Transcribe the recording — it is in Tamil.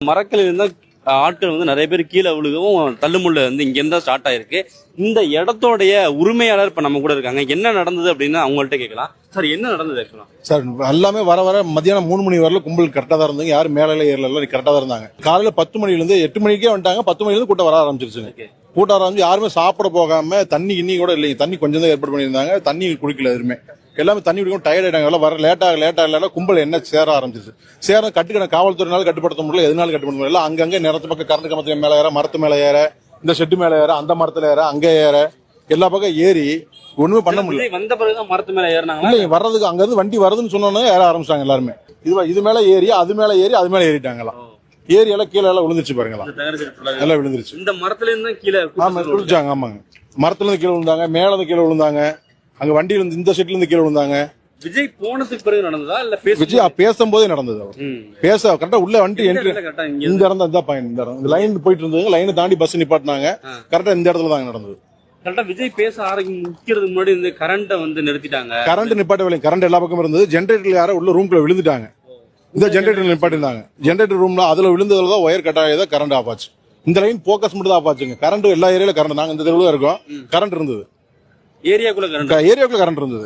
மரக்கிளையில இருந்தா ஆட்கள் வந்து நிறைய பேர் கீழே விழுகவும் தள்ளுமுள்ள வந்து இங்க இருந்தா ஸ்டார்ட் ஆயிருக்கு. இந்த இடத்தோடைய உரிமையாளர் இப்ப நம்ம கூட இருக்காங்க. என்ன நடந்தது அப்படின்னு அவங்கள்ட்ட கேட்கலாம். சார், என்ன நடந்தது ஆக்சுவலா? சார், எல்லாமே வர மத்தியானம் 3 மணி வரல கும்பல் கரெக்டா தான் இருந்தாங்க. யாரும் மேல ஏறல, கரெக்டா தான் இருந்தாங்க. காலையில 10 மணில இருந்து 8 மணிக்கே வந்துட்டாங்க. 10 மணில இருந்து கூட்டம் வர ஆரம்பிச்சிருச்சுங்க. கூட்டம் ஆரம்பிச்சு யாருமே சாப்பிட போகாம தண்ணி இன்னி கூட இல்லைங்க. தண்ணி கொஞ்சம் தான் ஏற்பாடு பண்ணியிருந்தாங்க. தண்ணி குடிக்கல எதுவுமே. எல்லாமே தண்ணி குடிக்கும் டயர்ட் ஆயிட்டாங்க. எல்லாம் வர லேட்டா கும்பல் என்ன சேர ஆரம்பிச்சிருச்சு. கட்டுக்கணும் காவல்துறையினால கட்டுப்படுத்த முடியல, எதனால கட்டுப்படுத்த முடியல. அங்கங்க நிறத்து பக்கம் கரண்ட் கம்பத்து மேல ஏற, மரத்து மேல ஏற, இந்த ஷெட்டு மேல ஏற, அந்த மரத்துல ஏற, அங்க ஏற, எல்லா பக்கம் ஏறி ஒண்ணுமே பண்ண முடியல. வந்த பிறகுதான் மரத்து மேல ஏறினாங்க. இல்ல, வர்றதுக்கு அங்க இருந்து வண்டி வருதுன்னு சொன்னோன்னே ஏற ஆரம்பிச்சாங்க எல்லாருமே. இது மேல ஏறி அது மேல ஏறிட்டாங்களாம். ஏரி எல்லாம் கீழே எல்லாம் விழுந்துருச்சு பாருங்களா, எல்லாம் விழுந்துருச்சு. இந்த மரத்துல இருந்து கீழே விழுந்தாங்க. ஆமாங்க, மரத்துல இருந்து கீழே விழுந்தாங்க, மேல இருந்து கீழே விழுந்தாங்க, அங்க வண்டியில இருந்து இந்த செட்ல இருந்து கீழே விழுந்தாங்க. விஜய் போனதுக்கு பிறகு நடந்ததா இல்ல விஜய் பேசும்போதே நடந்தது? கரெக்டா உள்ள வண்டி என்ட்ரி இந்த இடம் தான் பாயிண்ட். இந்த லைன் போயிட்டு இருந்தது, லைனை தாண்டி பஸ் நிப்பாட்டினாங்க. கரெக்டா இந்த இடத்துல தான் நடந்தது. கரெக்டா விஜய் பேச ஆரம்பிக்கிறதுக்கு முன்னாடி இந்த கரண்ட வந்து நிறுத்திட்டாங்க. கரண்ட் நிப்பாட்ட கரண்ட் எல்லா பக்கமும் இருந்தது. ஜெனரேட்டர்ல யாரும் உள்ள ரூம்குள்ள விழுந்துட்டாங்க. இந்த ஜெனரேட்டர் நிப்பாட்டிருந்தாங்க. ஜெனரேட்டர் ரூம்ல அதுல விழுந்ததுல ஒயர் கட் ஆகியதான் கரண்ட் ஆஃப் ஆச்சு. இந்த லைன் போக்கஸ் மட்டும் தான் ஆஃப் ஆச்சுங்க. கரண்ட் எல்லா ஏரியால கரண்ட், நாங்க இந்த தெருவுல இருக்கோம், கரண்ட் இருந்தது. ஏரியாக்குள்ள கரண்ட் இருந்தது.